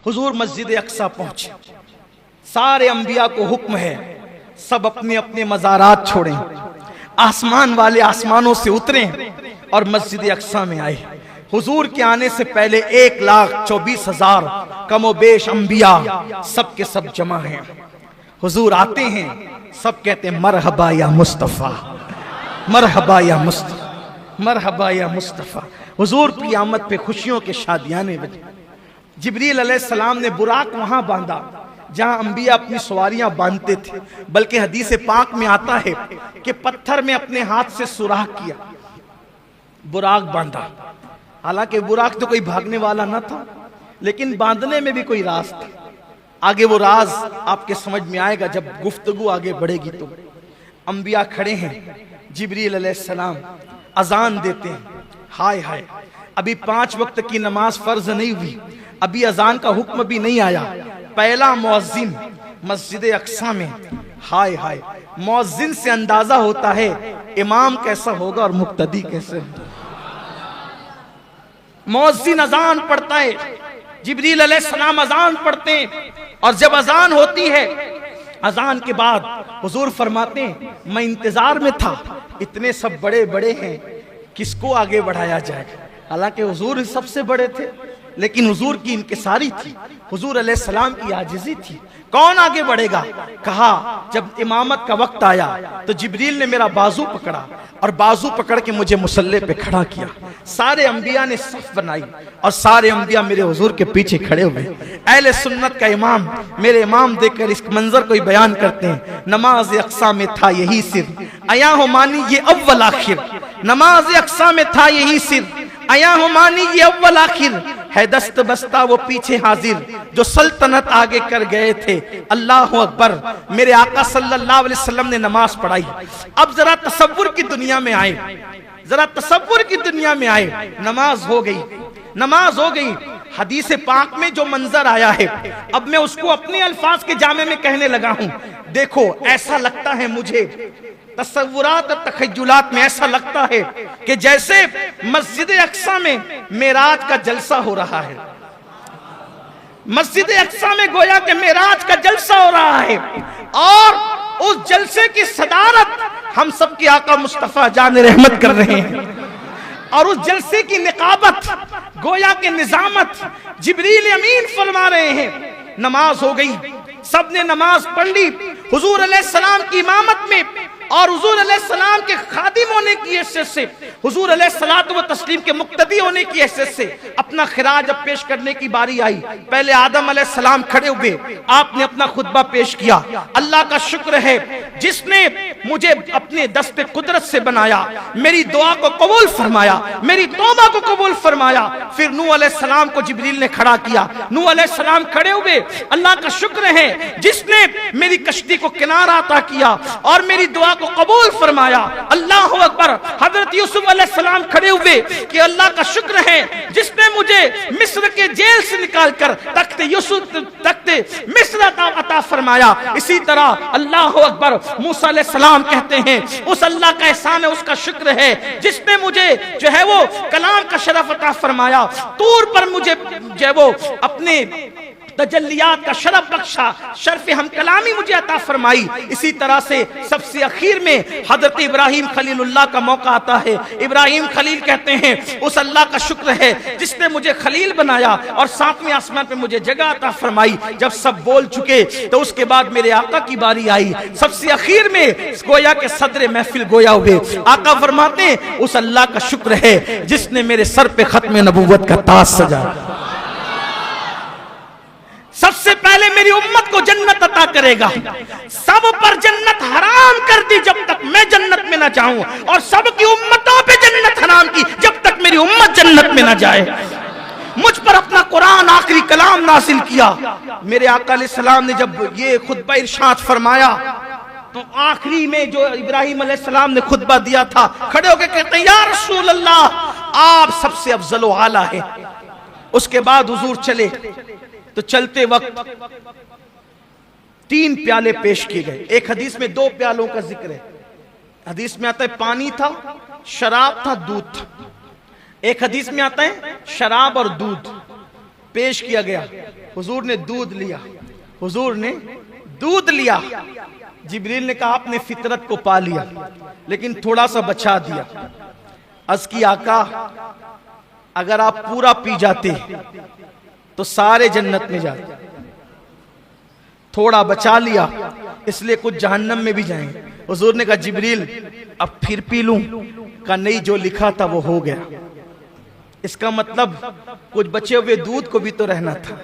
हुजूर मस्जिद अक्सा पहुंचे। सारे अंबिया को हुक्म है सब अपने अपने मज़ारात छोड़ें, आसमान वाले आसमानों से उतरें और मस्जिद अक्सा में आए। हुजूर के आने से पहले 1,24,000 कमोबेश अंबिया सब के सब जमा हैं। हुजूर आते हैं, सब कहते हैं मरहबा या मुस्तफ़ा, मरहबा या मुस्तफ़ा, मरहबा या मुस्तफ़ा। हुजूर की आमद पे खुशियों के शादियाने बजे। जिब्रील अलैहिस्सलाम ने बुराक वहां बांधा जहां अंबिया अपनी सवारियां बांधते थे, बल्कि हदीस पाक में आता है कि पत्थर में अपने हाथ से सुराख किया, बुराक बांधा। हालांकि बुराक तो कोई भागने वाला ना था, लेकिन बांधने में भी कोई राज था। आगे वो राज आपके समझ में आएगा जब गुफ्तगू आगे बढ़ेगी। तो अंबिया खड़े हैं, जिब्रील अलैहिस्सलाम अजान देते हैं। हाय हाय, अभी 5 वक्त की नमाज फर्ज नहीं हुई, अभी अजान का हुक्म भी नहीं आया। पहला मुअज्जिन मस्जिद अक्सा में। हाय हाय, मुअज्जिन से अंदाजा होता है इमाम कैसा होगा और मुक्तदी कैसे। मुअज्जिन अजान पढ़ता है, जिब्रील अलैहिस्सलाम अजान पढ़ते हैं, और जब अजान होती है, अजान के बाद हुजूर फरमाते हैं मैं इंतजार में था, इतने सब बड़े बड़े हैं, किसको आगे बढ़ाया जाए। हालांकि हुजूर सबसे बड़े थे, लेकिन हुजूर की इनकिसारी थी, हुजूर अलैहिस्सलाम की आजिज़ी थी। कौन आगे बढ़ेगा? कहा जब इमामत का वक्त आया तो जिब्रील ने मेरा बाजू पकड़ा और बाजू पकड़ के मुझे मुसल्ले पे खड़ा किया। सारे अंबिया ने सफ बनाई और सारे अंबिया मेरे हुजूर के पीछे खड़े हुए। अहले सुन्नत का इमाम, मेरे इमाम देखकर इस मंजर को ही बयान करते हैं, नमाज अक्सा में था यही सिर, आया हो मानी ये अव्वल आखिर। नमाज अक्सा में था यही सिर, आया हो मानी ये अव्वल आखिर। है दस्त बस्ता वो पीछे हाजिर, जो सल्तनत आगे कर गए थे। अल्लाह अकबर। मेरे आका सल्लल्लाहु अलैहि वसल्लम ने नमाज पढ़ाई। अब जरा तसव्वुर की दुनिया में आए, जरा तसव्वुर की दुनिया में आए। नमाज हो गई, नमाज हो गई। हदीस पाक में जो मंजर आया है, अब मैं उसको अपने अल्फाज के जामे में कहने लगा हूं। देखो, ऐसा लगता है मुझे, तसव्वुरात और तखय्युलात में ऐसा लगता है कि जैसे मस्जिद अक्सा में मेराज का जलसा हो रहा है। मस्जिद अक्सा में गोया के मेराज का जलसा हो रहा है, और उस जलसे की सदारत हम सब के आका मुस्तफा जान रहमत कर रहे हैं, और उस जलसे की निकाबत गोया के निजामत जिब्रील अमीन फरमा रहे हैं। नमाज हो गई, सबने नमाज पढ़ ली हुजूर अलैहिस्सलाम की इमामत में, और हुजूर अलैहिस्सलाम के खादिम होने की हैसियत से, हुजूर अलैहिस्सलात व तस्लीम के मुक्तदी होने की हैसियत से अपना खिराज अब पेश करने की बारी आई। पहले आदम अलैहिस्सलाम खड़े हुए, आपने अपना खुतबा पेश किया। अल्लाह का शुक्र है जिसने मुझे अपने दस्ते कुदरत से बनाया, मेरी दुआ को कबूल फरमाया, मेरी तौबा को कबूल फरमाया। फिर नूह अलैहिस्सलाम को जिब्रील ने खड़ा किया, नूह अलैहिस्सलाम खड़े हुए। अल्लाह का शुक्र है जिसने मेरी कश्ती को किनारा अता किया और मेरी दुआ को कबूल फरमाया। अल्लाह अकबर। हजरत यूसुफ अलैहिस्सलाम खड़े हुए कि अल्लाह का शुक्र है जिसने मुझे मिस्र के जेल से निकालकर तख्ते यूसुफ, तख्ते मिस्र अता फरमाया। इसी तरह अल्लाह अकबर। मूसा अलैहिस्सलाम कहते हैं उस अल्लाह का एहसान है, उसका शुक्र है जिसने मुझे जो है वो कलाम का शरफ अता फरमाया। तूर पर मुझे जो है वो अपने तजल्लियात का शरफ बख्शा, शर्फ हम कलामी मुझे अता फरमाई। इसी तरह से सबसे आखिर में हजरत इब्राहिम खलीलुल्लाह का मौका आता है। इब्राहिम खलील कहते हैं उस अल्लाह का शुक्र है जिसने मुझे खलील बनाया और 7वें आसमान पे मुझे जगह अता फरमाई। जब सब बोल चुके तो उसके बाद मेरे आका की बारी आई। सबसे आखिर में गोया के सदर महफिल गोया हुए। आका फरमाते उस अल्लाह का शुक्र है जिसने मेरे सर पे खत्म नबूवत का ताज सजाया। सबसे पहले मेरी उम्मत को जन्नत अता करेगा। सब पर जन्नत हराम कर दी जब तक मैं जन्नत में ना जाऊं, और सबकी उम्मतों पे जन्नत हराम की जब तक मेरी उम्मत जन्नत में ना जाए। मुझ पर अपना कुरान आखिरी कलाम नासिल किया। मेरे आका अलैहिस्सलाम ने जब ये खुतबा इरशाद फरमाया तो आखिरी में जो इब्राहिम अलैहिस्सलाम ने खुतबा दिया था, खड़े होकर कहते हैं या रसूल अल्लाह, आप सबसे अफजल व आला है। उसके बाद हुजूर चले तो चलते वक्त 3 प्याले पेश किए गए। एक हदीस में 2 प्यालों का जिक्र है। हदीस में आता है पानी था, शराब था, दूध था। एक हदीस में आता है शराब और दूध पेश किया गया। हुजूर ने दूध लिया, हुजूर ने दूध लिया। जिब्रील ने कहा आपने फितरत को पा लिया, लेकिन थोड़ा सा बचा दिया। अर्ज़ की आका अगर आप पूरा पी जाते तो सारे जन्नत में जाते, थोड़ा बचा लिया इसलिए कुछ जहन्नम में भी जाएंगे। हुजूर ने कहा जिब्रील अब फिर पी लूं? का नहीं, जो लिखा था वो हो गया। इसका मतलब कुछ बचे हुए दूध को भी तो रहना था,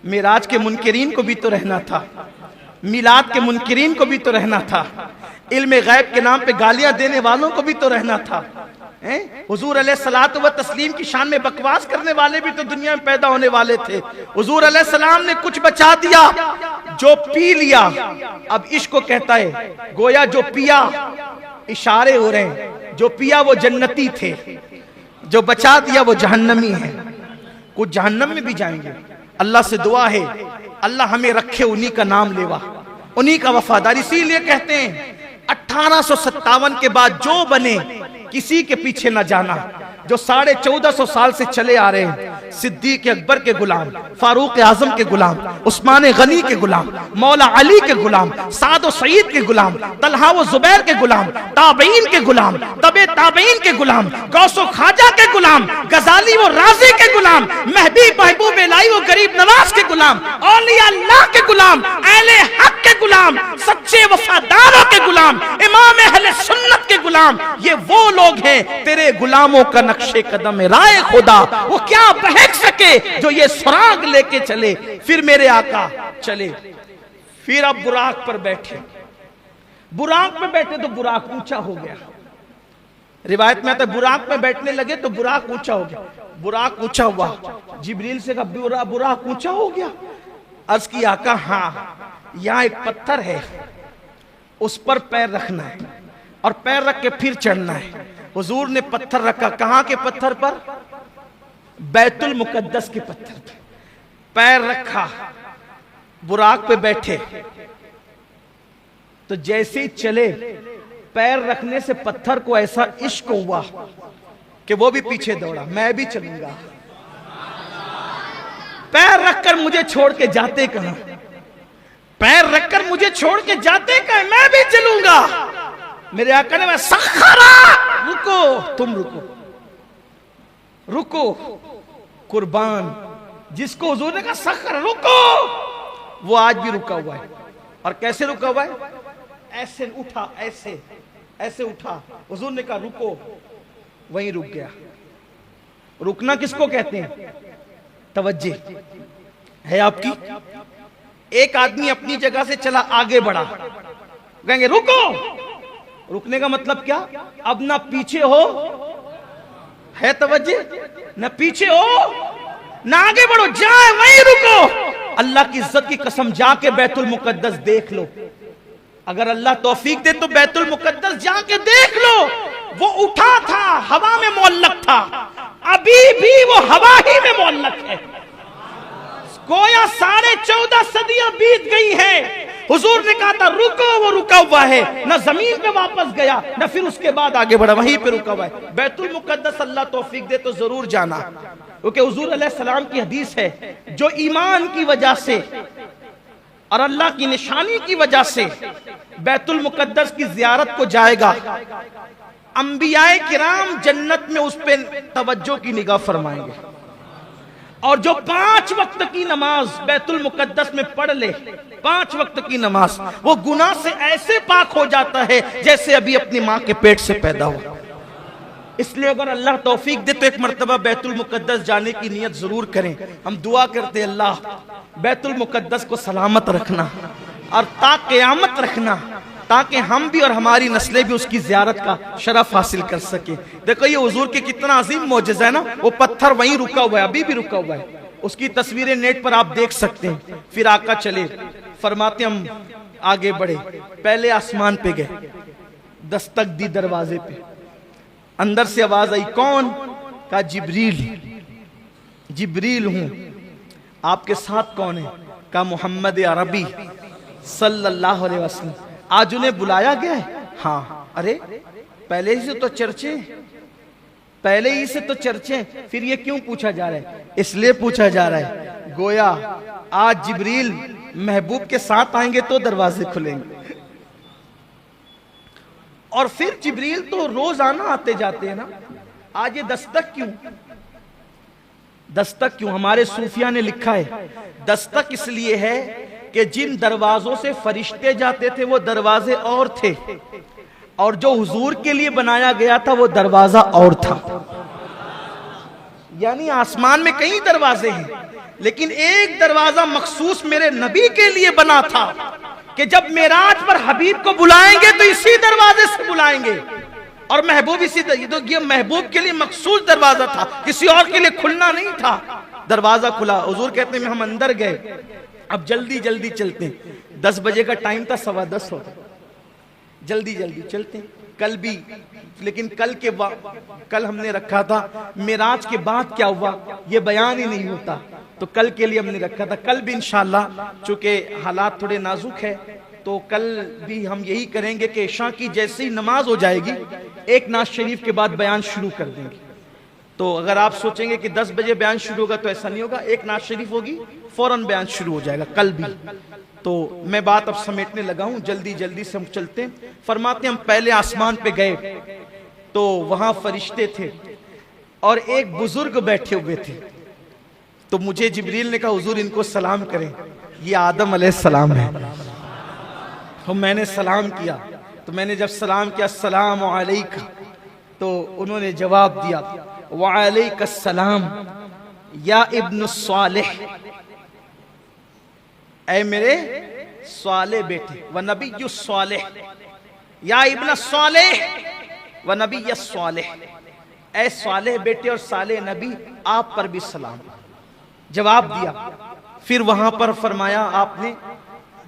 मिराज के मुनकिरीन को भी तो रहना था, मिलाद के मुनकिरीन को भी तो रहना था, इल्म गैब के नाम पे गालियां देने वालों को भी तो रहना था। हुजूर अलैहिस्सलातु व तस्लीम की शान में बकवास करने वाले भी तो दुनिया में पैदा होने वाले थे। हुजूर अलैहिस्सलाम ने कुछ बचा दिया, जो पी लिया। अब इश्क को कहता है गोया जो पिया, इशारे हो रहे हैं, जो पिया वो जन्नती थे, जो बचा दिया वो जहन्नमी है। कुछ जहन्नम में भी जाएंगे। अल्लाह से दुआ है अल्लाह हमें रखे उन्हीं का नाम लेवा, उन्हीं का वफादार। इसीलिए कहते हैं 1857 के बाद जो बने किसी के पीछे न जाना। जो 1450 साल से चले आ रहे हैं, सिद्दीक अकबर के गुलाम, फारूक आजम के गुलाम, उस्मान गनी के गुलाम, मौला अली के गुलाम, साद व सईद के गुलाम, तलहा व जुबैर के गुलाम, ताबईन के गुलाम, तबे ताबईन के गुलाम, गौसो खाजा के गुलाम, गजाली व राजी के गुलाम, महदी महबूब इलाही व गरीब नवाज के गुलाम, औलिया अल्लाह के गुलाम, अहले हक के गुलाम, सच्चे वफादारों के गुलाम, इमाम अहले सुन्नत के गुलाम। ये वो लोग हैं तेरे गुलामों का नक्शे कदम राय खुदा, वो क्या बहक सके जो ये सुराग लेके चले। फिर मेरे आका चले, फिर अब बुराक पर बैठे। बुराक पे बैठे तो बुराक ऊंचा हो गया। रिवायत में आता है बुराक पे बैठने लगे तो बुराक ऊंचा हो गया। बुराक ऊंचा हुआ, जिब्रील से कहा बुराक ऊंचा हो गया। अर्ज की आका हाँ, यहां एक पत्थर है, उस पर पैर रखना है और पैर रख के फिर चढ़ना है। हुजूर ने पत्थर रखा, कहां के पत्थर पर? बैतुल मुकद्दस के पत्थर पर पैर रखा, बुराक पे बैठे। तो जैसे ही चले, पैर रखने से पत्थर को ऐसा इश्क हुआ कि वो भी पीछे दौड़ा, मैं भी चलूंगा। पैर रखकर मुझे छोड़ के जाते कहां? पैर रखकर मुझे छोड़ के जाते कहां? मैं भी चलूंगा। मेरे आका ने सखरा, रुको, तुम रुको, रुको। कुर्बान जिसको हुजूर ने कहा सखर रुको, वो आज भी रुका हुआ है। और कैसे रुका हुआ है? ऐसे उठा, ऐसे ऐसे उठा। हुजूर ने कहा रुको, वहीं रुक गया। रुकना किसको कहते हैं? तवज्जो है आपकी। एक आदमी अपनी जगह से चला, आगे बढ़ा, कहेंगे रुको। रुकने का मतलब क्या? अब ना पीछे हो, है तवज्जो, ना पीछे हो ना आगे बढ़ो, जाए वहीं रुको। अल्लाह की इज्जत की कसम, जाके बैतुल मुकद्दस देख लो। अगर अल्लाह तौफीक दे तो बैतुल मुकद्दस जाके देख लो। वो उठा था, हवा में मुअल्लक था, अभी भी वो हवा ही में मुअल्लक है। गोया 14.5 सदियां बीत गई हैं। हुजूर ने कहा था रुको, वो रुका हुआ है, न जमीन पे वापस गया न फिर उसके बाद आगे बढ़ा, वहीं पे रुका हुआ है। बैतुल मुकद्दस अल्लाह तौफीक दे तो जरूर जाना, क्योंकि हुजूर अलैहिस्सलाम की हदीस है, जो ईमान की वजह से और अल्लाह की निशानी की वजह से बैतुल मुकद्दस की जियारत को जाएगा, अंबियाए किराम जन्नत में उस पे तवज्जो की निगाह फरमाएंगे। और जो 5 वक्त की नमाज बैतुल मुकद्दस में पढ़ ले, 5 वक्त की नमाज, वो गुनाह से ऐसे पाक हो जाता है जैसे अभी अपनी माँ के पेट से पैदा हुआ। इसलिए अगर अल्लाह तौफीक दे तो एक मर्तबा बैतुल मुकद्दस जाने की नियत जरूर करें। हम दुआ करते अल्लाह बैतुल मुकद्दस को सलामत रखना और ता क़यामत रखना, ताकि हम भी और हमारी नस्लें भी उसकी ज़ियारत का शरफ हासिल कर सके। देखो ये हुजूर के कितना अजीम मौजज़ा है ना। वो पत्थर वहीं रुका हुआ है, अभी भी रुका हुआ है। उसकी तस्वीरें नेट पर आप देख सकते हैं। फिर आका चले, फरमाते हम आगे बढ़े, पहले आसमान पे गए, दस्तक दी दरवाजे पे, अंदर से आवाज आई, कौन? कहा जिब्रील। जिब्रील हूं, आपके साथ कौन है? कहा मोहम्मद अरबी सल्लल्लाहु अलैहि वसल्लम। आज उन्हें बुलाया गया है? हाँ। अरे पहले ही से तो चर्चे, पहले ही से तो चर्चे, फिर ये क्यों पूछा जा रहा है? इसलिए पूछा जा रहा है गोया आज जिब्रील महबूब के साथ आएंगे तो दरवाजे खुलेंगे। और फिर जिब्रील तो रोजाना आते जाते हैं ना, आज ये दस्तक क्यों? दस्तक क्यों? हमारे सूफिया ने लिखा है दस्तक इसलिए है कि जिन दरवाजों से फरिश्ते जाते थे वो दरवाजे और थे, और जो हुजूर के लिए बनाया गया था वो दरवाजा और था। यानी आसमान में कई दरवाजे हैं, लेकिन एक दरवाजा मखसूस मेरे नबी के लिए बना था कि जब मेराज पर हबीब को बुलाएंगे तो इसी दरवाजे से बुलाएंगे, और महबूब इसी तो ये महबूब के लिए मखसूस दरवाजा था, किसी और के लिए खुलना नहीं था। दरवाजा खुला, हुजूर कहते हैं हम अंदर गए, अब जल्दी जल्दी चलते हैं। 10 बजे का टाइम था, 10:15 होता, जल्दी जल्दी चलते हैं। कल भी, लेकिन कल हमने रखा था मेराज के बाद क्या हुआ ये बयान ही नहीं होता, तो कल के लिए हमने रखा था। कल भी इंशाल्लाह, चूंकि हालात थोड़े नाजुक है, तो कल भी हम यही करेंगे कि इशा की जैसी नमाज हो जाएगी एक नाज शरीफ के बाद बयान शुरू कर देंगे। तो अगर आप सोचेंगे कि 10 बजे बयान शुरू होगा तो ऐसा नहीं होगा, एक नाज शरीफ होगी फौरन बयान शुरू हो जाएगा कल भी। तो मैं बात अब समेटने लगा हूं, जल्दी जल्दी से हम चलते हैं। फरमाते हम पहले आसमान पे गए तो वहां फरिश्ते थे और एक बुजुर्ग बैठे हुए थे। तो मुझे जिब्रील ने कहा हुजूर इनको सलाम करें, ये आदम अलैहिस्सलाम है। तो मैंने सलाम किया, तो मैंने जब सलाम किया अस्सलाम अलैका, तो उन्होंने जवाब दिया वालैकुस्सलाम या इब्न सालेह, ऐ मेरे साले बेटे, व नबी सालेह, या इब्न सालेह व नबी सालेह, ऐ सालेह बेटे और साले नबी आप पर भी सलाम। जवाब दिया। फिर वहां पर फरमाया आपने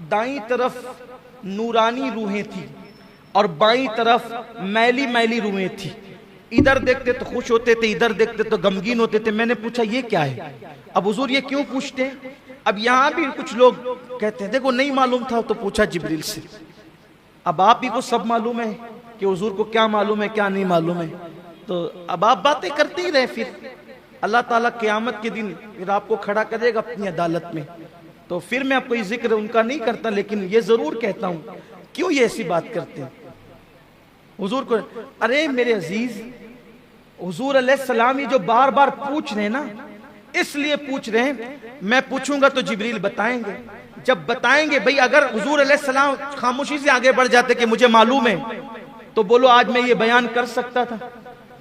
दाईं तरफ नूरानी रूहें थी और बाईं तरफ मैली मैली रूहें थी। इधर देखते तो खुश होते थे, इधर देखते तो गमगीन होते थे। मैंने पूछा ये क्या है? अब हुजूर ये क्यों पूछते हैं? अब यहां भी कुछ लोग कहते हैं देखो नहीं मालूम था तो पूछा जिब्रील से। अब आप ही को सब मालूम है कि हुजूर को क्या मालूम है क्या नहीं मालूम है, तो अब आप बातें करते ही रहे। फिर अल्लाह ताला क़यामत के दिन फिर आपको खड़ा करेगा अपनी अदालत में। तो फिर मैं कोई जिक्र उनका नहीं करता, लेकिन ये जरूर कहता हूं क्यों ये ऐसी बात करते हैं हुजूर को। अरे मेरे अजीज, हुजूर अलैहिस्सलाम ये जो बार बार पूछ रहे हैं ना, इसलिए पूछ रहे हैं। मैं पूछूंगा तो जिब्रील बताएंगे। जब बताएंगे भाई, अगर हुजूर अलैहिस्सलाम खामोशी से आगे बढ़ जाते कि मुझे मालूम है, तो बोलो आज मैं ये बयान कर सकता था,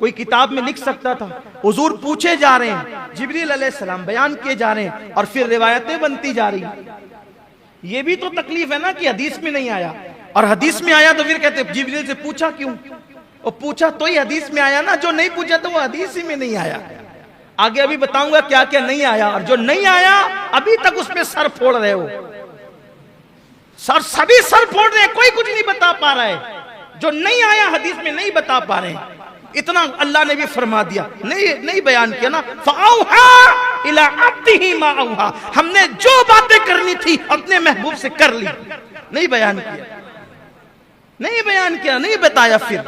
कोई किताब में लिख सकता था। हुजूर पूछे जा रहे हैं, जिब्रील अलैहिस्सलाम बयान किए जा रहे हैं और फिर रिवायतें बनती जा रही। ये भी तो तकलीफ है ना कि हदीस में नहीं आया, और हदीस में आया तो फिर कहते जिब्रील से पूछा क्यों? और पूछा तो ही हदीस में आया ना, जो नहीं पूछा तो वो हदीस ही में नहीं आया। आगे अभी बताऊंगा क्या क्या नहीं आया, और जो नहीं आया अभी तक उसमें सर फोड़ रहे हो। सभी सर फोड़ रहे हैं, कोई कुछ नहीं बता पा रहा है। जो नहीं आया हदीस में नहीं बता पा रहे हैं। इतना अल्लाह ने भी फरमा दिया, नहीं बयान किया ना। फ़अौहा इला अब्दिही मा औहा, हमने जो बातें करनी थी अपने महबूब से कर ली, नहीं बयान किया, नहीं बयान किया, नहीं बताया। फिर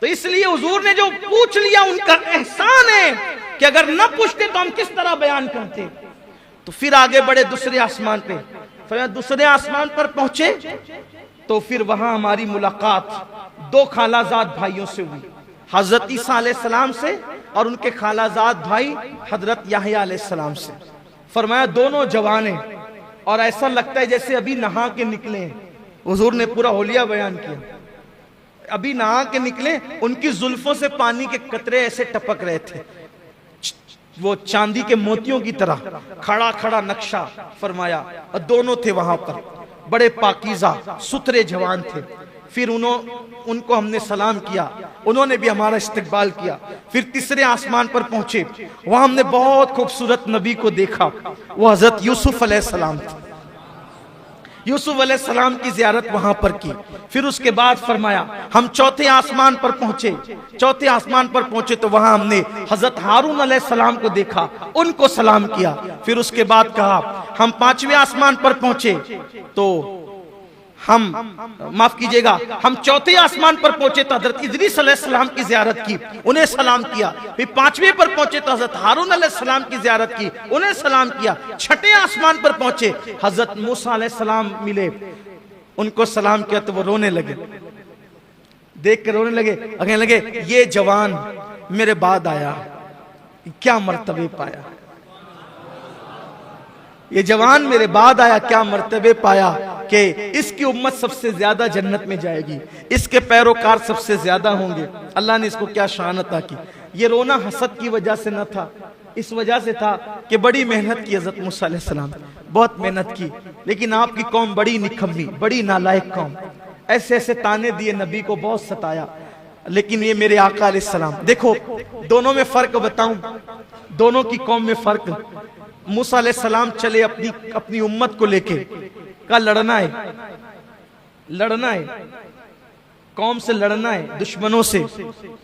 तो इसलिए हुजूर ने जो पूछ लिया उनका एहसान है कि अगर न पूछते तो हम किस तरह बयान करते। तो फिर आगे बढ़े दूसरे आसमान पे। फिर दूसरे आसमान पर पहुंचे तो फिर वहां हमारी मुलाकात 2 खालाजाद भाइयों से हुई, हजरत ईसा अलैहिस्सलाम से और उनके खालाजाद भाई हजरत याहया अलैहिस्सलाम से। फरमाया दोनों जवान हैं और ऐसा लगता है जैसे अभी नहा के निकले हैं। हुजूर ने पूरा होलिया बयान किया, अभी नहा के निकले, उनकी जुल्फों से पानी के कतरे ऐसे टपक रहे थे, वो चांदी के मोतियों की तरह, खड़ा खड़ा नक्शा फरमाया। और दोनों थे वहां पर, बड़े पाकीज़ा सुथरे जवान थे। फिर उनको हमने सलाम किया, उन्होंने भी हमारा इस्तकबाल किया। फिर तीसरे आसमान पर पहुंचे, वहां हमने बहुत खूबसूरत नबी को देखा, वो हजरत यूसुफ अलैहिस्सलाम थे। यूसुफ अलैहिस्सलाम की जियारत वहां पर की। फिर उसके बाद फरमाया हम चौथे आसमान पर पहुंचे। चौथे आसमान पर पहुंचे तो वहां हमने हजरत हारून अलैहिस्सलाम को देखा, उनको सलाम किया। फिर उसके बाद कहा हम 5वें आसमान पर पहुंचे तो हम माफ कीजिएगा, हम चौथे आसमान पर पहुंचे तो हजरत इदरीस अलैहिस्सलाम की जियारत की, उन्हें सलाम किया। फिर पांचवें पर पहुंचे तो हजरत हारून अलैहिस्सलाम की जियारत की, उन्हें सलाम किया। छठे आसमान पर पहुंचे, हजरत मूसा अलैहिस्सलाम मिले, उनको सलाम किया तो वो रोने लगे, देख कर रोने लगे, कहने लगे ये जवान मेरे बाद आया, क्या मर्तबे पाया, ये जवान मेरे बाद आया, क्या मर्तबे पाया कि इसकी उम्मत सबसे ज्यादा जन्नत में जाएगी, इसके पैरोकार सबसे ज्यादा होंगे। अल्लाह ने इसको क्या शान अता की। ये रोना हसद की वजह से न था, इस वजह से था कि बड़ी मेहनत की हज़रत मूसा अलैहिस्सलाम, बहुत मेहनत की, लेकिन आपकी कौम बड़ी निकम्मी, बड़ी नालायक कौम, ऐसे ऐसे ताने दिए, नबी को बहुत सताया। लेकिन ये मेरे आका अलैहिस्सलाम, देखो दोनों में फर्क बताऊं, दोनों की कौम में फर्क। मूसा अलैहिस्सलाम चले अपनी उम्मत को लेके, का लड़ना है, लड़ना है, कौम से लड़ना है, दुश्मनों से।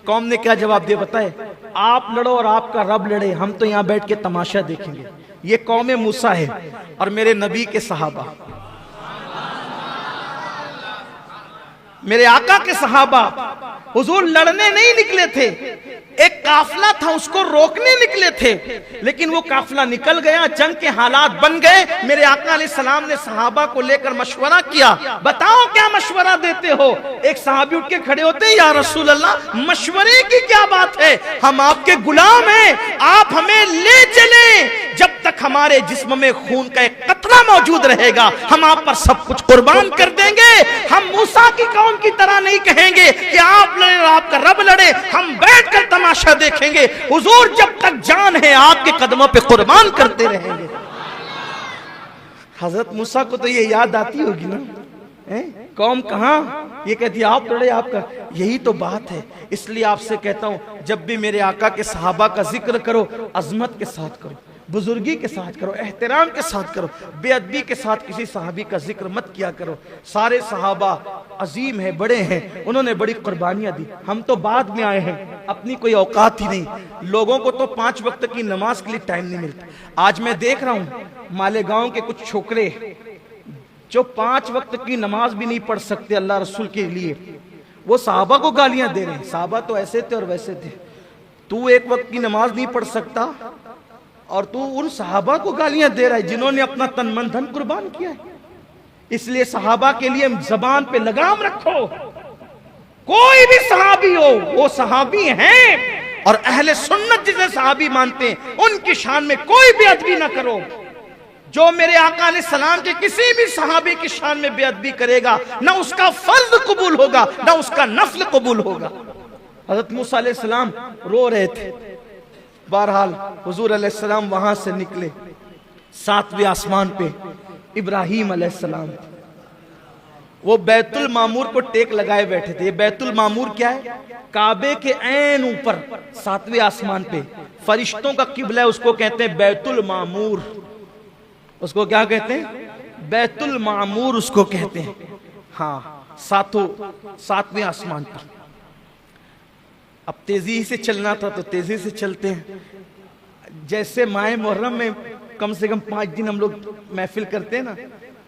कौम ने क्या जवाब दिया बताए, आप लड़ो और आपका रब लड़े, हम तो यहां बैठ के तमाशा देखेंगे। ये कौम मूसा है और मेरे नबी के सहाबा, मेरे आका के सहाबा हुजूर लड़ने नहीं निकले थे, एक काफिला था उसको रोकने निकले थे, लेकिन वो काफिला निकल गया, जंग के हालात बन गए। मेरे आका अलैहिस्सलाम ने सहाबा को लेकर मशवरा किया, बताओ क्या मशवरा देते हो। एक सहाबी उठ के खड़े होते, या रसूल अल्लाह मशवरे की क्या बात है, हम आपके गुलाम हैं, आप हमें ले चले, जब तक हमारे जिस्म में खून का एक कतरा मौजूद रहेगा हम आप पर सब कुछ कुर्बान कर देंगे। हम मूसा की कौम की तरह नहीं कहेंगे कि आप लड़े और आपका रब लड़े, हम बैठकर तमाशा देखेंगे। हुजूर जब तक जान है आपके कदमों पे कुर्बान करते रहेंगे। हजरत मूसा को तो ये याद आती होगी ना, कौम कहां, ये कहती है आप लड़े आपका, यही तो बात है। इसलिए आपसे कहता हूं जब भी मेरे आका के सहाबा का जिक्र करो अजमत के साथ करो, बुजुर्गी के साथ करो, एहतराम के साथ करो, बेअदबी के साथ किसी सहाबी का जिक्र मत किया करो। सारे सहाबा अजीम है, बड़े हैं, उन्होंने बड़ी कुर्बानियां दी। हम तो बाद में आए हैं, अपनी कोई औकात ही नहीं। लोगों को तो 5 वक्त की नमाज के लिए टाइम नहीं मिलता। आज मैं देख रहा हूं मालेगांव के कुछ छोकरे जो 5 वक्त की नमाज भी नहीं पढ़ सकते अल्लाह रसूल के लिए, वो सहाबा को गालियां दे रहे हैं, सहाबा तो ऐसे थे और वैसे थे, तू 1 वक्त की नमाज नहीं पढ़ सकता और तू उन सहाबा को गालियां दे रहा है जिन्होंने अपना तन मन धन कुर्बान किया है। इसलिए सहाबा के लिए जबान पे लगाम रखो, कोई भी सहाबी हो वो सहाबी हैं, और अहले सुन्नत जिसे सहाबी मानते हैं उनकी शान में कोई बेअदबी ना करो। जो मेरे आका अलैहिस्सलाम के किसी भी सहाबी की शान में बेअदबी करेगा ना उसका फर्ज कबूल होगा ना उसका नफल कबूल होगा। हजरत मूसा अलैहिस्सलाम रो रहे थे। बहरहाल हुजूर अलैहिस्सलाम वहां से निकले, 7वें आसमान पे इब्राहीम अलैहिस्सलाम, वो बैतुल मामूर को टेक लगाए बैठे थे। बैतुल मामूर क्या है, काबे के ऐन ऊपर 7वें आसमान पे, फरिश्तों का किबला है, उसको कहते हैं बैतुल मामूर। उसको क्या कहते हैं, बैतुल मामूर उसको कहते हैं। हाँ, 7वें आसमान पर। अब तेजी से चलना था तो तेजी से चलते हैं। जैसे माह मुहर्रम में कम से कम 5 दिन हम लोग महफिल करते हैं ना,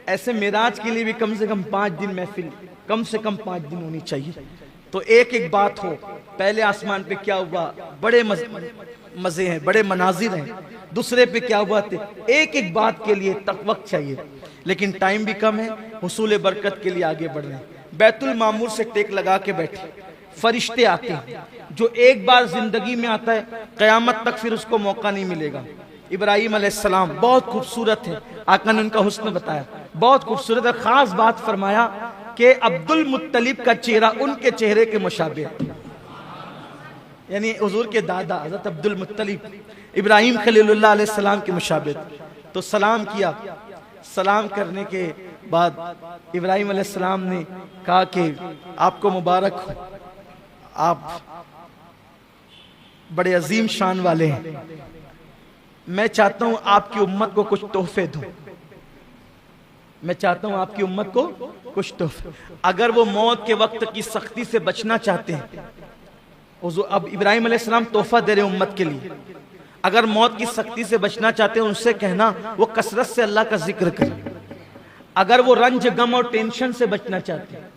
ऐसे मेराज के लिए भी कम से कम 5 दिन महफिल, कम से कम 5 दिन होनी चाहिए। तो एक एक बात हो, पहले आसमान पे क्या हुआ, बड़े मजे हैं, बड़े मनाजिर हैं। दूसरे पे क्या हुआ थे, एक एक बात के लिए तक वक्त चाहिए, लेकिन टाइम भी कम है, हुसूल बरकत के लिए आगे बढ़ रहे हैं। बैतुल मामूर से टेक लगा के बैठे, फरिश्ते आते हैं, जो एक बार जिंदगी में आता है कयामत तक फिर उसको मौका नहीं मिलेगा। इब्राहीम अलैहिस्सलाम बहुत खूबसूरत है, आका ने उनका हुस्न बताया, बहुत खूबसूरत है। खास बात फरमाया कि अब्दुल मुत्तलिब का चेहरा उनके चेहरे के मुशाबे है, यानी हुजूर के दादा हज़रत अब्दुल मुत्तलिब इब्राहीम खलीलुल्लाह अलैहिस्सलाम के मुशाबे। तो सलाम किया, सलाम करने के बाद इब्राहीम अलैहिस्सलाम ने कहा कि आपको मुबारक हो, आप बड़े अजीम शान वाले हैं, मैं चाहता हूं आपकी उम्मत को कुछ तोहफे दूं, मैं चाहता हूं आपकी उम्मत को कुछ तोहफे। अगर वो मौत के वक्त की सख्ती से बचना चाहते हैं, अब इब्राहीम अलैहिस्सलाम तोहफा दे रहे हैं उम्मत के लिए, अगर मौत की सख्ती से बचना चाहते हैं उनसे कहना वो कसरत से अल्लाह का जिक्र करें। अगर वो रंज गम और टेंशन से बचना चाहते हैं,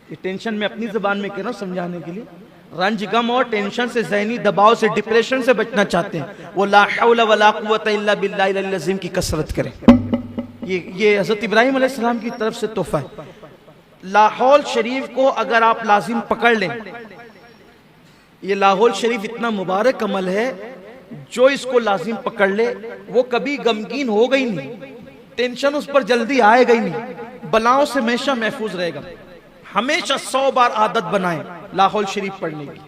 ये टेंशन में अपनी जुबान में कह रहा हूं समझाने के लिए, रंज गम और टेंशन से, ज़हनी दबाव से, डिप्रेशन से बचना चाहते हैं, वो ला हौला वला कुव्वता इल्ला बिल्लाहिल अज़ीम की कसरत करें। ये हज़रत इब्राहिम अलैहिस्सलाम की तरफ से तोहफा है। लाहौल शरीफ को अगर आप लाजिम पकड़ लें, ये लाहौल शरीफ इतना मुबारक अमल है, जो इसको लाजिम पकड़ ले वो कभी गमगीन होगा ही नहीं, टेंशन उस पर जल्दी आएगा ही नहीं, बलाओं से हमेशा महफूज रहेगा। हमेशा 100 बार आदत बनाएं लाहौल शरीफ पढ़ने की।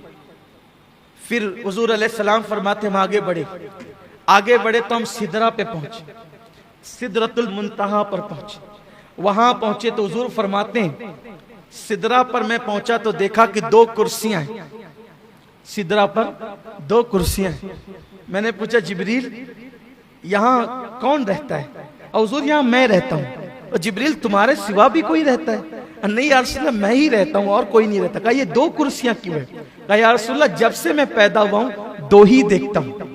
फिर हुजूर अलैहिस्सलाम फरमाते हम आगे बढ़े तो हम सिदरा पे पहुंचे, सिदरतुल मुंतहा पर पहुंचे। वहां पहुंचे तो हुजूर फरमाते हैं सिदरा पर मैं पहुंचा तो देखा कि 2 कुर्सियां हैं, सिदरा पर 2 कुर्सियां हैं। मैंने पूछा जिब्रील यहाँ कौन रहता है? और हुजूर यहाँ मैं रहता हूँ। और जिब्रील तुम्हारे सिवा भी कोई रहता है? नहीं या रसूल अल्लाह मैं ही रहता हूँ और कोई नहीं रहता। कहा ये 2 कुर्सियां क्यों है? कहा या रसूल अल्लाह जब से मैं पैदा हुआ हूँ 2 ही देखता हूँ,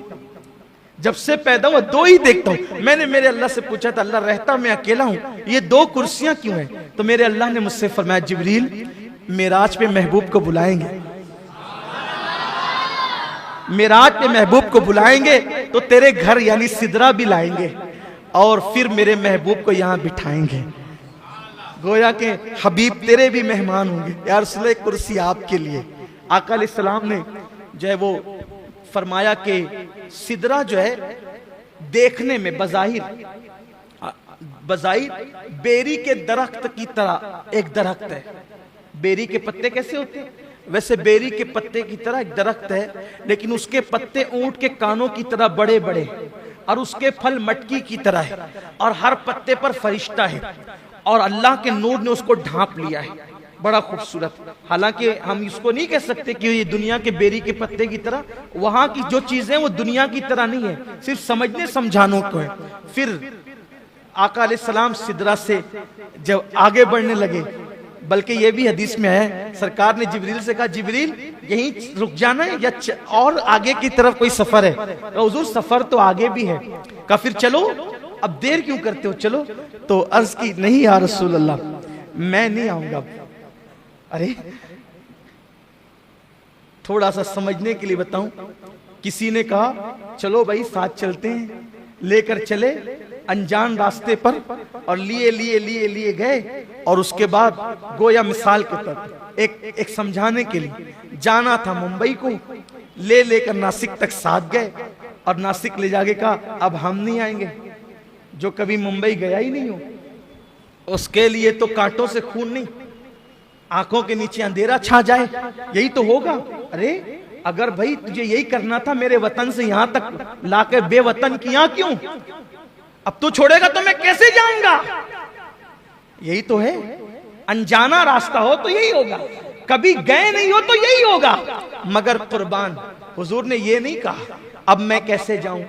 जब से पैदा हुआ 2 ही देखता हूँ। मैंने मेरे अल्लाह से पूछा था अल्लाह रहता मैं अकेला हूँ, ये 2 कुर्सियां क्यों है? तो मेरे अल्लाह ने मुझसे फरमाया जिब्रील मेराज पे महबूब को बुलाएंगे, मेराज पे महबूब को बुलाएंगे तो तेरे घर यानी सिदरा भी लाएंगे और फिर मेरे महबूब को यहाँ बिठाएंगे। गोया के हबीब तेरे भी मेहमान होंगे। यार रसूल कुर्सी आपके लिए। आका अलैहिस्सलाम ने जो है वो फरमाया कि सिदरा जो है देखने में बज़ाहिर बेरी के दरख्त की तरह एक दरख्त है। बेरी के पत्ते कैसे होते हैं? वैसे बेरी के पत्ते की तरह एक दरख्त है, लेकिन उसके पत्ते ऊंट के कानों की तरह बड़े बड़े और उसके फल मटकी की तरह है और हर पत्ते पर फरिश्ता है और अल्लाह के नूर ने उसको ढांप लिया है, बड़ा खूबसूरत। हालांकि हम इसको नहीं कह सकते कि ये दुनिया के बेरी के पत्ते की तरह, वहां की जो चीजें वो दुनिया की तरह नहीं है, सिर्फ समझने समझाने को है। फिर आका अलैहिस्सलाम सिदरा से जब आगे बढ़ने लगे, बल्कि ये भी हदीस में है सरकार ने जिब्रील से कहा जिब्रील यहीं रुक जाना है या और आगे की तरफ कोई सफर है? तो हुजूर सफर तो आगे भी है। कहा फिर चलो, अब देर क्यों करते हो, चलो। तो अर्ज की नहीं या रसूल अल्लाह मैं नहीं आऊंगा। अरे थोड़ा सा समझने के लिए बताऊं, किसी ने कहा चलो भाई साथ चलते हैं, लेकर चले अनजान रास्ते पर और लिए गए और उसके बाद गोया मिसाल के तौर एक समझाने के लिए जाना था मुंबई को, लेकर नासिक तक साथ गए और नासिक ले जाके कहा अब हम नहीं आएंगे, जो कभी मुंबई गया ही नहीं हो उसके लिए तो कांटों से खून नहीं, आंखों के नीचे अंधेरा छा जाए यही तो होगा। अरे अगर भाई तुझे यही करना था मेरे वतन से यहां तक लाकर बेवतन किया क्यों? अब तू छोड़ेगा तो मैं कैसे जाऊंगा? यही तो है, अनजाना रास्ता हो तो यही होगा, कभी गए नहीं हो तो यही होगा। मगर कुर्बान हुजूर ने ये नहीं कहा अब मैं कैसे जाऊं,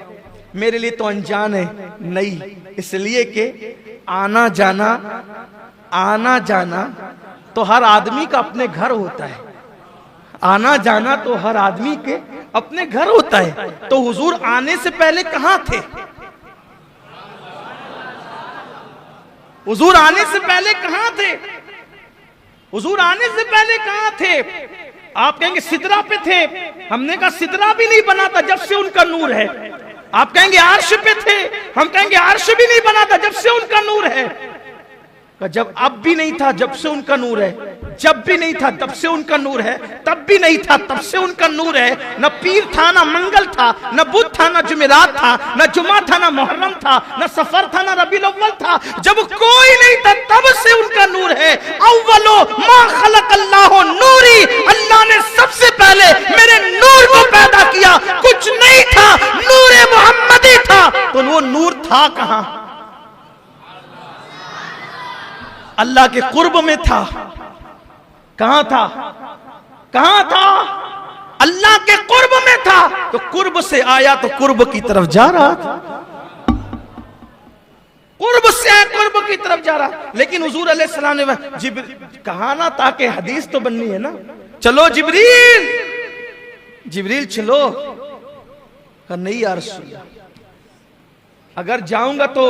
मेरे लिए तो अनजान है नहीं, इसलिए कि आना जाना तो हर आदमी का अपने घर होता है, आना जाना तो हर आदमी के अपने घर होता है। तो हुजूर आने से पहले कहां थे? हुजूर आने से पहले कहां थे? हुजूर आने से पहले कहां थे? आप कहेंगे सिदरा पे थे, हमने कहा सिदरा भी नहीं बना था जब से उनका नूर है। आप कहेंगे अर्श पे थे, हम कहेंगे अर्श भी नहीं बना था जब से उनका नूर है। जब अब भी नहीं था जब से उनका नूर है, जब भी नहीं था तब से उनका नूर है, तब भी नहीं था तब से उनका नूर है। न पीर था, न मंगल था, न बुध था, न जुमेरात था, न जुमा था, न मुहर्रम था, न सफर था, न रबीउल अव्वल था। जब कोई नहीं था तब से उनका नूर है। अव्वलो मा खलक़ल्लाहु नूरी, अल्लाह ने सबसे पहले मेरे नूर को पैदा किया, कुछ नहीं था, नूर मोहम्मदी था। तो वो नूर था कहां? अल्लाह के कुर्ब में था। कहां था? कहां था? अल्लाह के कुर्ब में था। तो कुर्ब से आया तो कुर्ब की तरफ जा रहा था, कुर्ब से आया कुर्ब की तरफ जा रहा। लेकिन हुजूर अलैहिस्सलाम ने कहा ना, ताकि हदीस तो बननी है ना, चलो जिब्रील, जिब्रील चलो। नहीं यार अगर जाऊंगा तो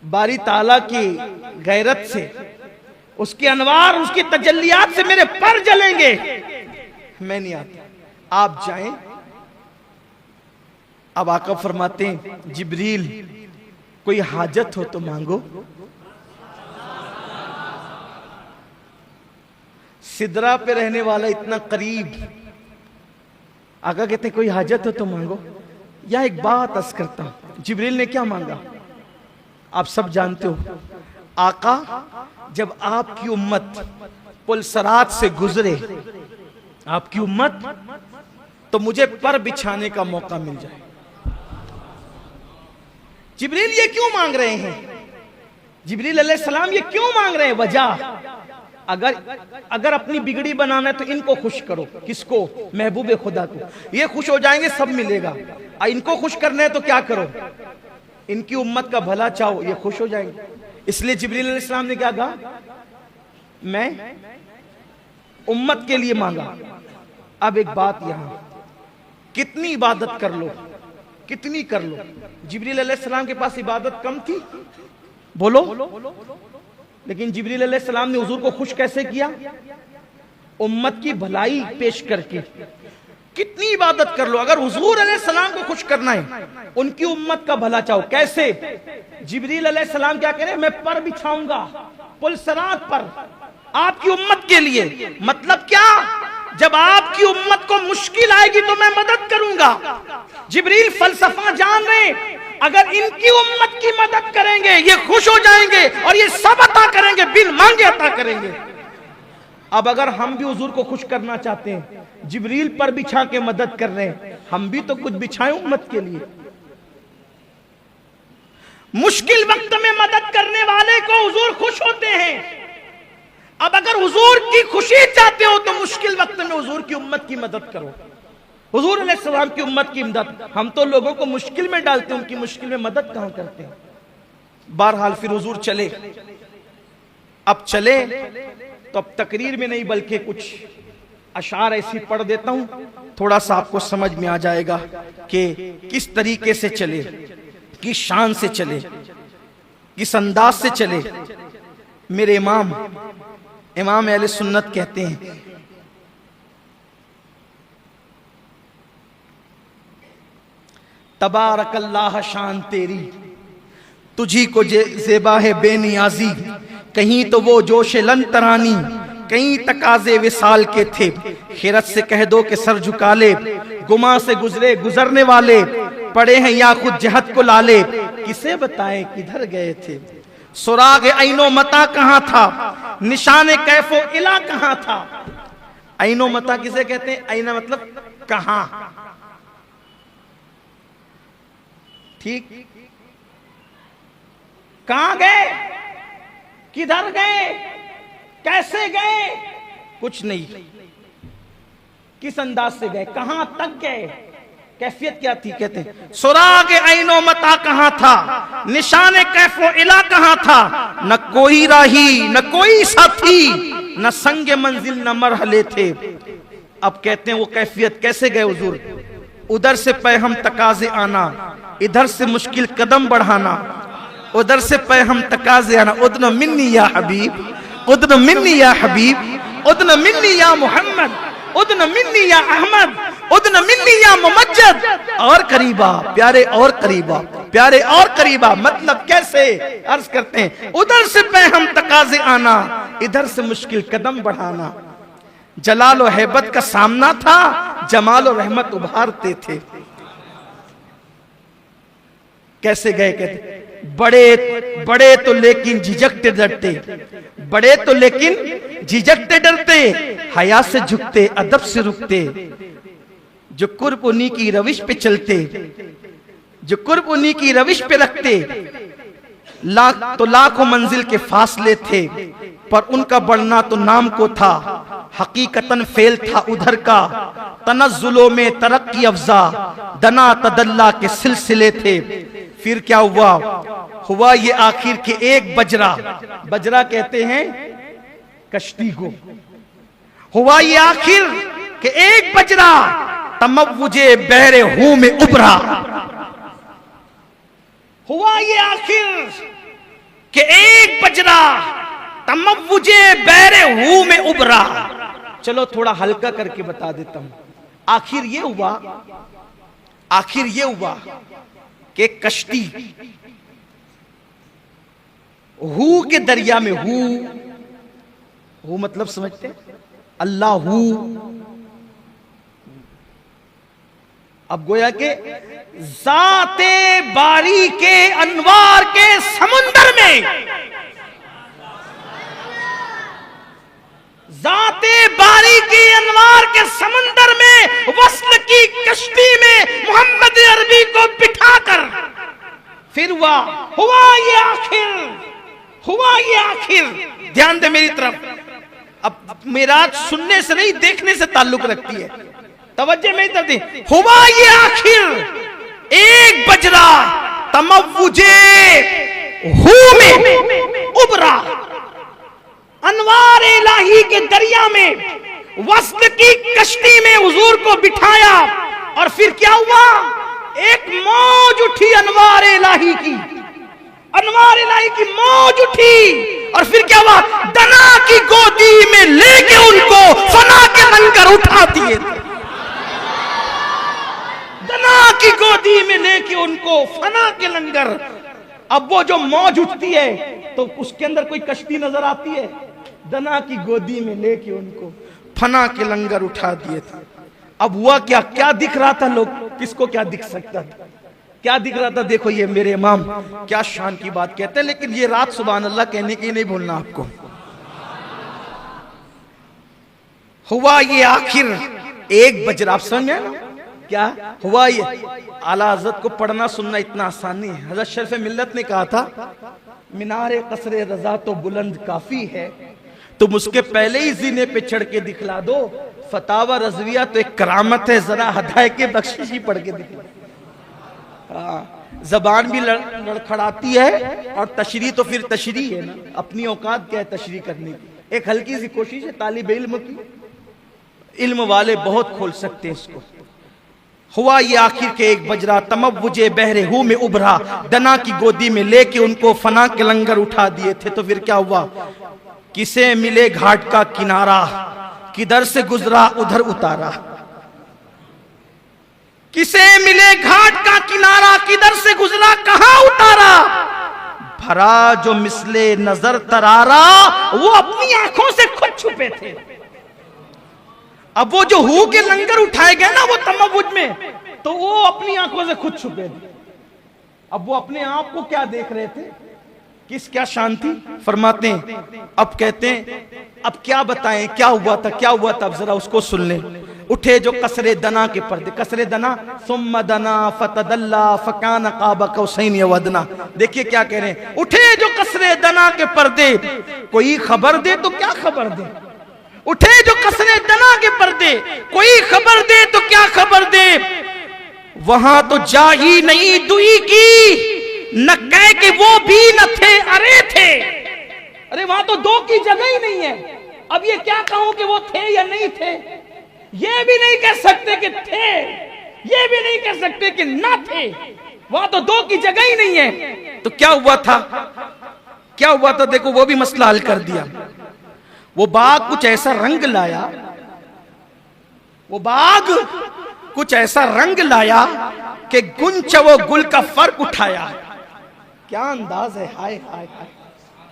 बारी ताला की गैरत से, उसके अनवार, उसकी तजल्लियात से मेरे पर जलेंगे, मैं नहीं आता, आप जाएं। अब आका फरमाते हैं, जिब्रील कोई हाजत हो तो मांगो। सिदरा पे रहने वाला इतना करीब, आका कहते हैं कोई हाजत हो तो मांगो। या एक बात अर्ज करता हूं, जिब्रील ने क्या मांगा आप सब जानते हो। आका जब आपकी उम्मत पुलसरात से गुजरे, आपकी उम्मत, तो मुझे पर बिछाने का मौका मिल जाए। जिब्रील ये क्यों मांग रहे हैं? जिब्रील अलैहिस्सलाम ये क्यों मांग रहे हैं? वजह, अगर अपनी बिगड़ी बनाना है तो इनको खुश करो। किसको? महबूब खुदा को। ये खुश हो जाएंगे, सब मिलेगा। इनको खुश करना है तो क्या करो? इनकी उम्मत का भला चाहो, ये खुश हो जाएंगे। इसलिए जिब्रील अलैहिस्सलाम ने क्या कहा? मैं उम्मत के लिए मांगा। अब एक बात, यहां कितनी इबादत कर लो, कितनी कर लो, जिब्रील अलैहिस्सलाम के पास इबादत कम थी? बोलो। लेकिन जिब्रील अलैहिस्सलाम ने हुजूर को खुश कैसे किया? उम्मत की भलाई पेश करके। कितनी इबादत कर लो, अगर हुजूर अलैहिस्सलाम को खुश करना है, उनकी उम्मत का भला चाहो, कैसे? जिब्रील अलैहिस्सलाम क्या कह रहे हैं? मैं पर बिछाऊंगा पुलसरात पर आपकी उम्मत के लिए। मतलब क्या? जब आपकी उम्मत को मुश्किल आएगी तो मैं मदद करूंगा। जिब्रील फलसफा जान रहे हैं, अगर इनकी उम्मत की मदद करेंगे ये खुश हो जाएंगे और ये सब अता करेंगे, बिन मांगे अता करेंगे। अब अगर हम भी हुजूर को खुश करना चाहते हैं, जिब्रील पर बिछा के मदद कर रहे हैं, हम भी तो कुछ बिछाएं उम्मत के लिए। मुश्किल वक्त में मदद करने वाले को हुजूर खुश होते हैं। अब अगर हुजूर की खुशी चाहते हो तो मुश्किल वक्त में हुजूर की उम्मत की मदद करो। हुजूर अलैहिस्सलाम की उम्मत की मदद, हम तो लोगों को मुश्किल में डालते हैं, उनकी मुश्किल में मदद कहां करते हैं। बहरहाल फिर हुजूर चले। अब चले तो अब तकरीर में नहीं बल्कि कुछ अशार ऐसी पढ़ देता हूं, थोड़ा सा आपको समझ में आ जाएगा कि किस तरीके से चले, किस शान से चले, किस अंदाज से चले। मेरे इमाम अहले सुन्नत कहते हैं, तबारकल्लाह शान तेरी, तुझी को ज़ेबा है बेनियाजी, कहीं तो वो जोश लंतरानी, कहीं तकाजे विसाल के थे, खिरत से कह दो कि सर झुका ले, गुमा से गुजरे गुजरने वाले, पड़े हैं या खुद जहत को लाले, किसे बताएं किधर गए थे। सुराग ऐनो मता कहां था, निशाने कैफो इला कहां था। ऐनो मता किसे कहते हैं? ऐना मतलब कहां, ठीक। कहां गए, किधर गए, कैसे गए, कुछ नहीं। किस अंदाज से गए, कहां तक गए, कैफियत क्या थी? कहते हैं सुराग ऐनो मता कहां था, निशाने कैफो इला कहां था, न कोई राही न कोई साथी, न संग मंजिल न मरहले थे। अब कहते हैं वो कैफियत कैसे गए हुजूर? उधर से पैहम तकाजे आना, इधर से मुश्किल कदम बढ़ाना, उधर से पैहम तकाजे आना। उदन मिन्नी या हबीब, उदन मिन्नी या हबीब, उदन मिन्नी या मोहम्मद, उदन मिन्नी या अहमद, उदन मिन्नी या मुमज्जद। और करीबा प्यारे, और करीबा प्यारे, और करीबा। मतलब कैसे? अर्ज करते हैं उधर से पैहम तकाजे आना, इधर से मुश्किल कदम बढ़ाना। जलाल और हैबत का सामना था, जमाल और रहमत उभारते थे। कैसे गए? कहते बड़े बड़े तो लेकिन झिझकते डरते, बड़े तो लेकिन झिझकते डरते, हया से झुकते अदब से रुकते, जो कुर्ब उन्हीं की रविश पे चलते, जो कुर्ब उन्हीं की रविश पे रखते। लाखों मंजिल के फासले थे, पर उनका बढ़ना तो नाम को था, हकीकतन फेल था उधर का, तनज़्ज़ुलों में तरक्की अफ़ज़ा, दना तदल्ला के सिलसिले थे। फिर क्या हुआ? हुआ ये आखिर के एक बजरा, बजरा कहते हैं कश्ती को, हुआ ये आखिर के एक बजरा, तमव्वुजे बहरे हूं में उभरा। हुआ ये आखिर कि एक बजरा तमव्वुजे बैरे हू में उबरा। चलो थोड़ा हल्का करके बता देता हूं। आखिर ये हुआ कि कश्ती हू के दरिया में, हू मतलब समझते हैं? अल्लाह हू। अब गोया के जाते बारी के अनवार के समुंदर में, जाते बारी के अनवार के समंदर में, वस्ल की कश्ती में मोहम्मद अरबी को बिठाकर फिर हुआ ये आखिर। ध्यान दे मेरी तरफ। अब मेराज सुनने से नहीं, देखने से ताल्लुक रखती है। तवज्जो मेरी तरफ दे। हुआ ये आखिर एक बजरा तमव्वुजे हू में उबरा। अनवार इलाही के दरिया में वस्ल की कश्ती में हुजूर को बिठाया और फिर क्या हुआ? एक मौज उठी अनवार इलाही की, अनवार इलाही की मौज उठी। और फिर क्या हुआ? दना की गोदी में लेके उनको फना के लंगर उठा दिए। दना की गोदी में लेके उनको फना के लंगर। अब वो जो मौज उठती है तो उसके अंदर कोई कश्ती नजर आती है? दना की गोदी में लेके उनको फना के लंगर उठा दिए थे। अब हुआ क्या? क्या दिख रहा था? लोग किसको क्या दिख सकता था? क्या दिख रहा था? देखो ये मेरे इमाम क्या शान की बात कहते हैं, लेकिन ये रात सुभान अल्लाह कहने की नहीं भूलना आपको। हुआ ये आखिर एक बजरा। आप समझ गए ना क्या हुआ? ये आला हज़रत को पढ़ना सुनना इतना आसान नहीं है। हज़रत शरीफ मिल्लत ने कहा था, मीनारे कसरे रजा तो बुलंद काफी है, तुम उसके पहले ही जीने पे चढ़ के दिखला दो। फतावा रजविया तो एक करामत है, जरा हदायत के बख्शिश ही पढ़ के दिखला। जबान भी लड़खड़ाती है और तशरी तो फिर तशरी है ना, अपनी औकात क्या है तशरी करने की। एक हल्की सी कोशिश है तालिब इल्म की, इल्म वाले बहुत खोल सकते हैं इसको। हुआ ये आखिर के एक बजरा तमव्वुजे बहरे हू में उभरा, दना की गोदी में लेके उनको फना के लंगर उठा दिए थे। तो फिर क्या हुआ? किसे मिले घाट का किनारा, किधर से गुजरा उधर उतारा। किसे मिले घाट का किनारा, किधर से गुजरा कहां उतारा। भरा जो मिसले नजर तरारा, वो अपनी आंखों से खुद छुपे थे। अब वो जो हू के लंगर उठाए गए ना वो तमव्वुज में, तो वो अपनी आंखों से खुद छुपे थे। अब वो अपने आप को क्या देख रहे थे? क्या शांति फरमाते हैं। अब कहते हैं अब क्या बताएं क्या हुआ था, क्या हुआ था, अब जरा उसको सुन लें। उठे जो कसरे दना के पर्दे, कसरे दना सुम्मा दना फतदल्ला फकान काबा कौसैन वदना। देखिए क्या कह रहे हैं, उठे जो कसरे दना के पर्दे, कोई खबर दे तो क्या खबर दे। उठे जो कसरे दना के पर्दे, कोई खबर दे तो क्या खबर दे। वहां तो जा ही नहीं दुई की, न कह के वो भी न थे अरे थे। अरे वहां तो दो की जगह ही नहीं है। अब ये क्या कहूं कि वो थे या नहीं थे, ये भी नहीं कह सकते कि थे, ये भी नहीं कह सकते कि ना थे। वहां तो दो की जगह ही नहीं है। तो क्या हुआ था, क्या हुआ था? देखो वो भी मसला हल कर दिया। वो बाग कुछ ऐसा रंग लाया, वो बाग कुछ ऐसा रंग लाया कि गुंच वो गुल का फर्क उठाया। क्या अंदाज है, हाय हाय हाय।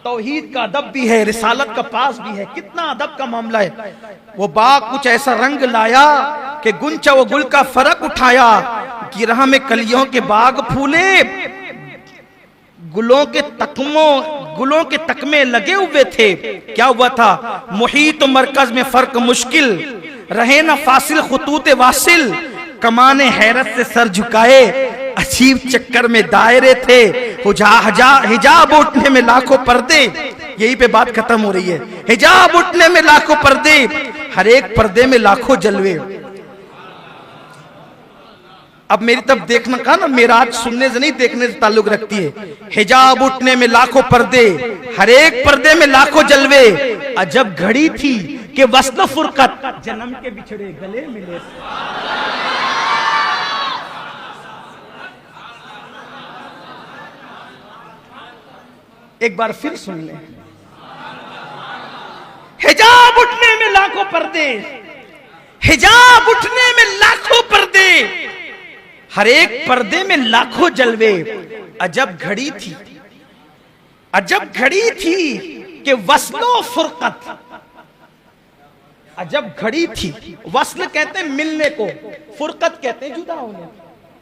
तौहीद का अदब भी है, रिसालत का पास भी है, कितना अदब का मामला है। वो बाग कुछ ऐसा रंग लाया कि गुंचा वो गुल का फर्क उठाया। गिरह में कलियों के बाग फूले, गुलों के तकमे लगे हुए थे। क्या हुआ था? मुहीत मरकज में फर्क मुश्किल, रहे ना फासिल खुतूत वासिल। कमाने हैरत से सर झुकाए, अजीब चक्कर में दायरे थे। हिजाब उठने में लाखों पर्दे, यही पे बात खत्म हो रही है। हिजाब उठने में लाखों पर्दे, हर एक पर्दे में लाखों जलवे। अब मेरी तरफ देखना कहा ना, मेराज सुनने से नहीं देखने से ताल्लुक रखती है। हिजाब उठने में लाखों पर्दे, हर एक पर्दे में लाखों जलवे। अजब घड़ी थी कि वस्ल फुरकत, जन्म के बिछड़े गले मिले। एक बार फिर सुन लें। हिजाब उठने में लाखों पर्दे, हिजाब उठने में लाखों पर्दे, हर एक पर्दे में लाखों जलवे। अजब घड़ी थी, अजब घड़ी थी कि वस्लो फुरकत, अजब घड़ी थी। वस्ल कहते हैं मिलने को, फुरकत कहते हैं जुदा होने।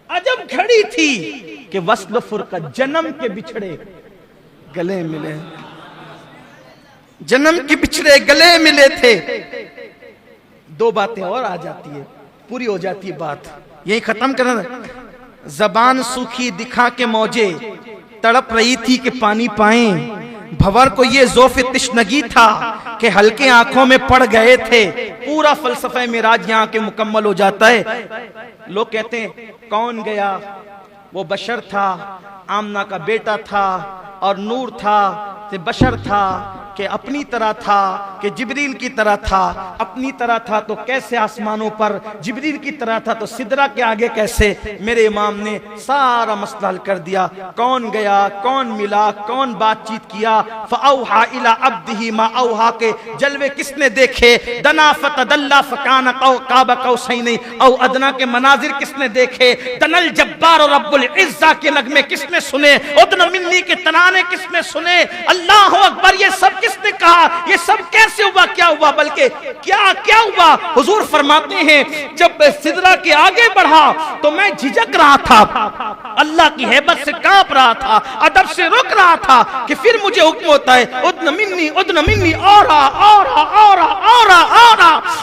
अजब घड़ी थी कि वस्ल फुरकत, जन्म के बिछड़े गले मिले, जन्म के बिछड़े गले मिले थे। दो बातें और आ जाती है, पूरी हो जाती है बात, यही खत्म करना। जबान सूखी दिखा के मौजे, तड़प रही थी कि पानी पाएं। भंवर को ये ज़ौफ़ तिश्नगी था कि हल्के आंखों में पड़ गए थे। पूरा फलसफा मिराज यहाँ के मुकम्मल हो जाता है। लोग कहते हैं कौन गया, वो बशर था, आमना का बेटा था, और नूर था कि बशर था, कि अपनी तरह था, कि जिब्रील की तरह था। अपनी तरह था तो कैसे आसमानों पर, जिब्रील की तरह था तो सिदरा के आगे कैसे। मेरे इमाम ने सारा मसला हल कर दिया। कौन गया, कौन मिला, कौन बातचीत किया। फ़अौहा इला अब्दिही मा औहा के जलवे किसने देखे। दना फ़तदल्ला फ़कान क़ाब क़ौसैन औ अदना के मनाजिर किसने देखे। दनल जब्बार और रब्बुल इज़्ज़ा के नगमे किसने सुने। उदन मिन्नी के तराने किसने सुने। अल्लाह अकबर, ये सब किसने कहा, ये सब कैसे हुआ, क्या हुआ, बल्कि क्या क्या हुआ। हुजूर फरमाते हैं जब मैं सिदरा के आगे बढ़ा तो मैं झिझक रहा था, अल्लाह की हैबत से कांप रहा था, अदब से रुक रहा था कि फिर मुझे हुक्म होता है उदन मिन्नी और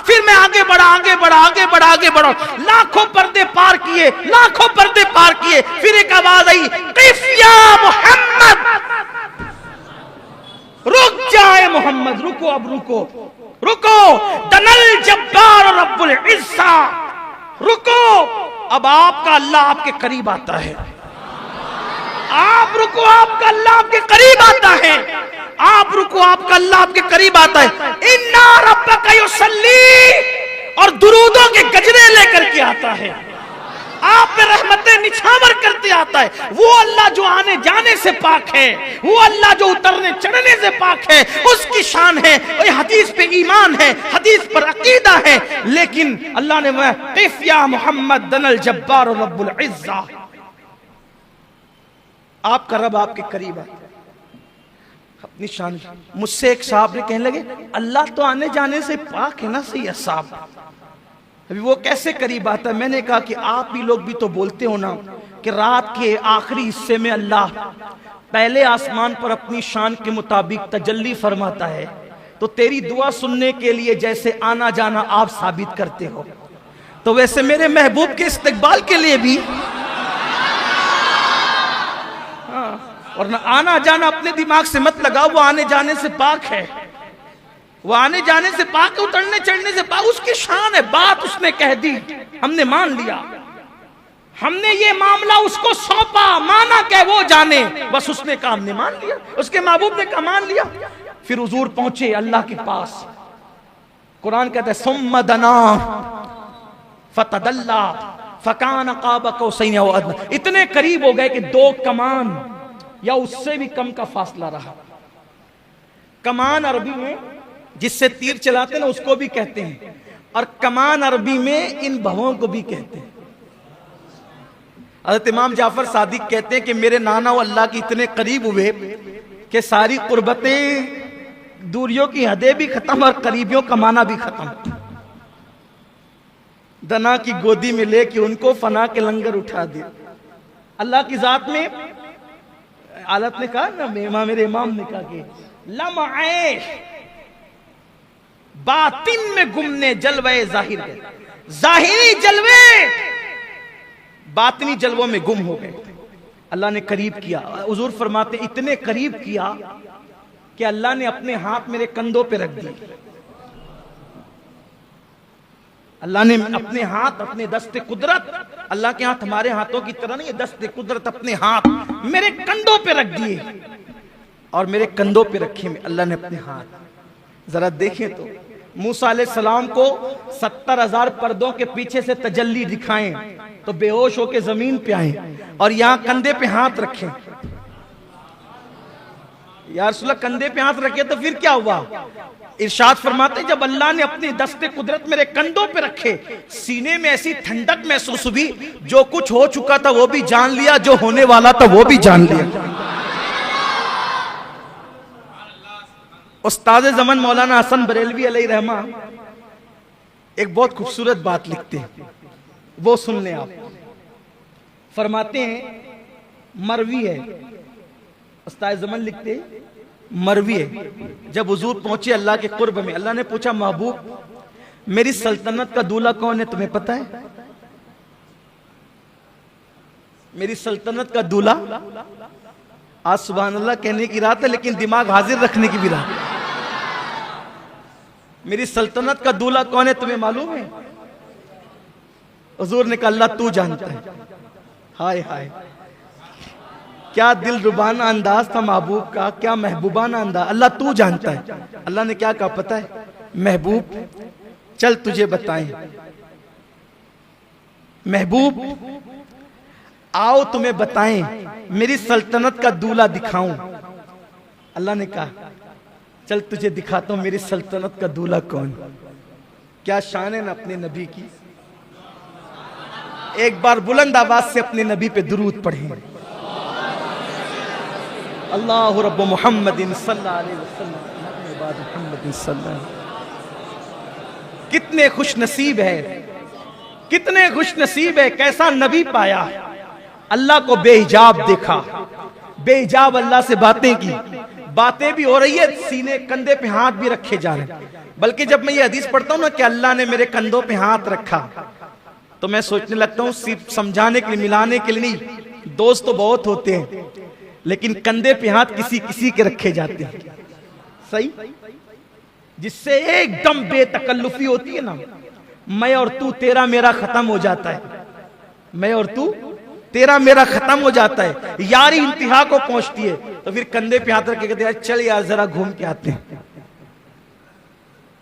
फिर मैं आगे बढ़ा, आगे बढ़ा, आगे बढ़ा, आगे बढ़ा। लाखों पर्दे पार किए, लाखों पर्दे पार किए। फिर एक आवाज आई, क़िफ़ या मोहम्मद, रुक जाए मोहम्मद, रुको, अब रुको, रुको। दनल जब्बार रब्बुल इज़्ज़ा, रुको, अब आपका अल्लाह आपके करीब आता है। आप रुको, आपका अल्लाह आपके करीब आता है। आप रुको, आपका अल्लाह आपके करीब आता है। इन्ना रब्बका युसल्ली, और दुरूदों के गजरे लेकर के आता है। आप पे रहमतें निछावर करते आता है। वो अल्लाह जो आने जाने से पाक है, वो अल्लाह जो उतरने चढ़ने से पाक है, उसकी शान है। हदीस पे ईमान है, हदीस पर अकीदा है। लेकिन अल्लाह ने क़िफ़ या मोहम्मद दनल जब्बार रब्बुल इज़्ज़ा, आपका रब आपके करीब है, अपनी शान। मुझसे एक साहब ने कहने लगे अल्लाह तो आने जाने से पाक है ना। सही है साहब, अभी वो कैसे करीब आता है। मैंने कहा कि आप ही लोग भी तो बोलते हो ना कि रात के आखिरी हिस्से में अल्लाह पहले आसमान पर अपनी शान के मुताबिक तजल्ली फरमाता है। तो तेरी दुआ सुनने के लिए जैसे आना जाना आप साबित करते हो, तो वैसे मेरे महबूब के इस्तकबाल के लिए भी और ना आना जाना अपने दिमाग से मत लगाओ। वो आने जाने से पाक है, वो आने जाने से पाक, उतरने चढ़ने से पाक, उसकी शान है। बात उसने कह दी, हमने मान लिया, हमने ये मामला उसको सौंपा, माना क्या वो जाने, बस उसने कहा हमने मान लिया, उसके महबूब ने कहा मान लिया। फिर हुजूर पहुंचे अल्लाह के पास। कुरान कहता है सुम्मा दना फतदल्ला फकान क़ाब क़ौसैन औ अदना, इतने करीब हो गए कि दो कमान या उससे भी कम का फासला रहा। कमान अरबी में जिससे तीर चलाते ना उसको भी कहते हैं, और कमान अरबी में इन भवों को भी कहते हैं। हज़रत इमाम जाफर सादिक कहते हैं कि मेरे नाना वो अल्लाह के इतने करीब हुए कि सारी कुर्बतें, दूरियों की हदें भी खत्म और करीबियों का माना भी खत्म। दना की गोदी में लेके उनको फना के लंगर उठा दिया। अल्लाह की जात में आलत ने कहा ना, मेरे इमाम ने कहा कि लम्हे बातिन में गुमने जलवे जाहिर गए, जाहिरी जलवे बातिनी जलवों में गुम हो गए। अल्लाह ने करीब किया। हुजूर फरमाते इतने करीब किया कि अल्लाह ने अपने हाथ मेरे कंधों पे रख दिए। अल्लाह ने अपने हाथ, अपने दस्ते कुदरत, अल्लाह के हाथ हमारे हाथों की तरह नहीं है, दस्ते कुदरत अपने हाथ मेरे कंधों पे रख दिए। और मेरे कंधों पे रखे अल्लाह ने अपने हाथ। जरा देखें तो मूसा अलैहिस्सलाम को 70,000 पर्दों के पीछे से तजल्ली दिखाएं तो बेहोश होके जमीन पे आए, और यहां कंधे पे हाथ रखें। या रसूलल्लाह कंधे पे हाथ रखे तो फिर क्या हुआ? इरशाद फरमाते जब अल्लाह ने अपनी दस्ते कुदरत मेरे कंधों पे रखे, सीने में ऐसी ठंडक महसूस हुई, जो कुछ हो चुका था वो भी जान लिया, जो होने वाला था वो भी जान लिया। उस्ताद ज़मान मौलाना हसन बरेलवी अलैहि रहमा एक बहुत खूबसूरत बात लिखते हैं, वो सुन लें आप। फरमाते हैं मरवी है, उस्ताद ज़मान लिखते हैं मरवी है, जब हुजूर पहुंचे अल्लाह के कुर्ब में, अल्लाह ने पूछा महबूब मेरी सल्तनत का दूल्हा कौन है तुम्हें पता है? मेरी सल्तनत का दूल्हा, आज सुभान अल्लाह कहने की रात है लेकिन दिमाग हाजिर रखने की भी रात है। मेरी सल्तनत का दूल्हा कौन है तुम्हें मालूम है? हुजूर ने कहा अल्लाह तू जानता है। हाय हाय, क्या दिल रुबाना अंदाज था महबूब का, क्या महबूबाना अंदाज। अल्लाह तू जानता है। अल्लाह ने क्या कहा पता है? महबूब चल तुझे बताएं, महबूब आओ तुम्हें बताएं, मेरी सल्तनत का दूल्हा दिखाऊं। अल्लाह ने कहा चल तुझे दिखाता हूं मेरी सल्तनत का दूल्हा कौन। क्या शान है ना अपने नबी की। एक बार बुलंद आवाज से अपने नबी पे दुरूद पढ़ें। अल्लाह रब्बु मुहम्मदिन सल्लल्लाहु अलैहि वसल्लम। कितने खुश नसीब है, कितने खुश नसीब है, कैसा नबी पाया। अल्लाह को बेहिजाब देखा, बेहिजाब अल्लाह से बातें की, बातें भी हो रही है, सीने कंधे पे हाथ भी रखे जा रहे हैं। बल्कि जब मैं ये हदीस पढ़ता हूं ना कि अल्लाह ने मेरे कंधों पे हाथ रखा, तो मैं सोचने लगता हूं सिर्फ समझाने के लिए, मिलाने के लिए नहीं। दोस्त तो बहुत होते हैं लेकिन कंधे पे हाथ किसी किसी के रखे जाते हैं, सही, जिससे एकदम बेतकल्लुफी होती है ना, मैं और तू तेरा मेरा खत्म हो जाता है, मैं और तू तेरा मेरा खत्म हो जाता है, यारी इंतहा को पहुंचती है। तो फिर कंधे पे हाथ रख के कहते हैं चल यार जरा घूम के आते हैं,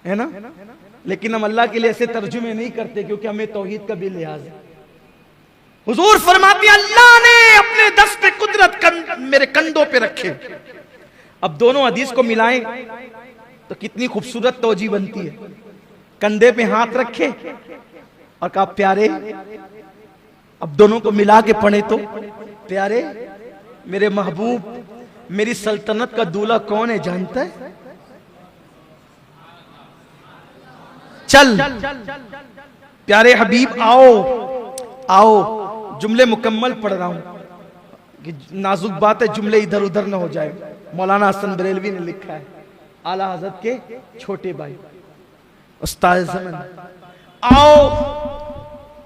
है ना। लेकिन हम अल्लाह के लिए ऐसे तर्जुमे नहीं करते क्योंकि हमें तौहीद का भी लिहाज है। हुजूर फरमाते हैं अल्लाह ने अपने दस्ते कुदरत मेरे कंधों पे रखे। अब दोनों हदीस को मिलाएं तो कितनी खूबसूरत तौजी बनती है। कंधे पे हाथ रखे और कहा प्यारे, अब दोनों को मिला के पढ़े तो प्यारे मेरे महबूब मेरी सल्तनत का दूल्हा कौन है जानता है? चल प्यारे हबीब आओ आओ। जुमले मुकम्मल पढ़ रहा हूं कि नाजुक बात है, जुमले इधर उधर ना हो जाए। मौलाना हसन बरेलवी ने लिखा है, आला हजरत के छोटे भाई उस्ताद ज़मान, आओ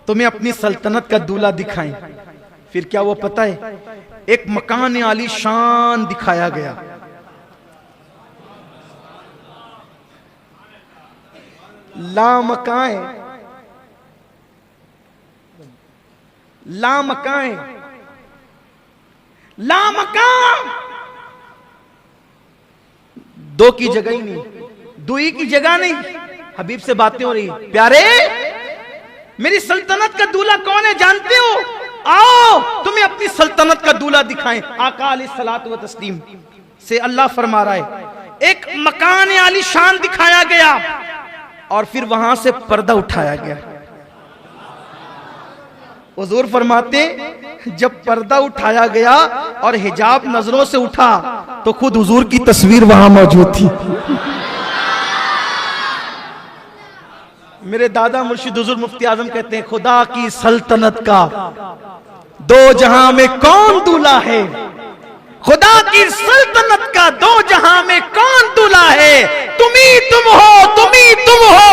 तुम्हें अपनी सल्तनत का दूल्हा दिखाएं। फिर क्या वो पता है? एक मकान आली शान दिखाया गया। लामकाएं लामकाएं लामकां, दो की जगह ही नहीं, दुई की जगह नहीं। हबीब से बातें हो रही, प्यारे मेरी सल्तनत का दूल्हा कौन है जानते हो? आओ तुम्हें अपनी सल्तनत का दूल्हा दिखाएं। आका अलैहिस्सलातु व तस्लीम से अल्लाह फरमा रहा है एक मकान आली शान दिखाया गया और फिर वहां से पर्दा उठाया गया। हुजूर फरमाते जब पर्दा उठाया गया और हिजाब नजरों से उठा तो खुद हुजूर की तस्वीर वहां मौजूद थी। मेरे दादा मुर्शिद हुजूर मुफ्ती आजम कहते हैं खुदा की सल्तनत का दो जहां में कौन दूल्हा है, खुदा की सल्तनत का दो जहां में कौन दूल्हा है। तुम ही तुम हो, तुम ही तुम हो,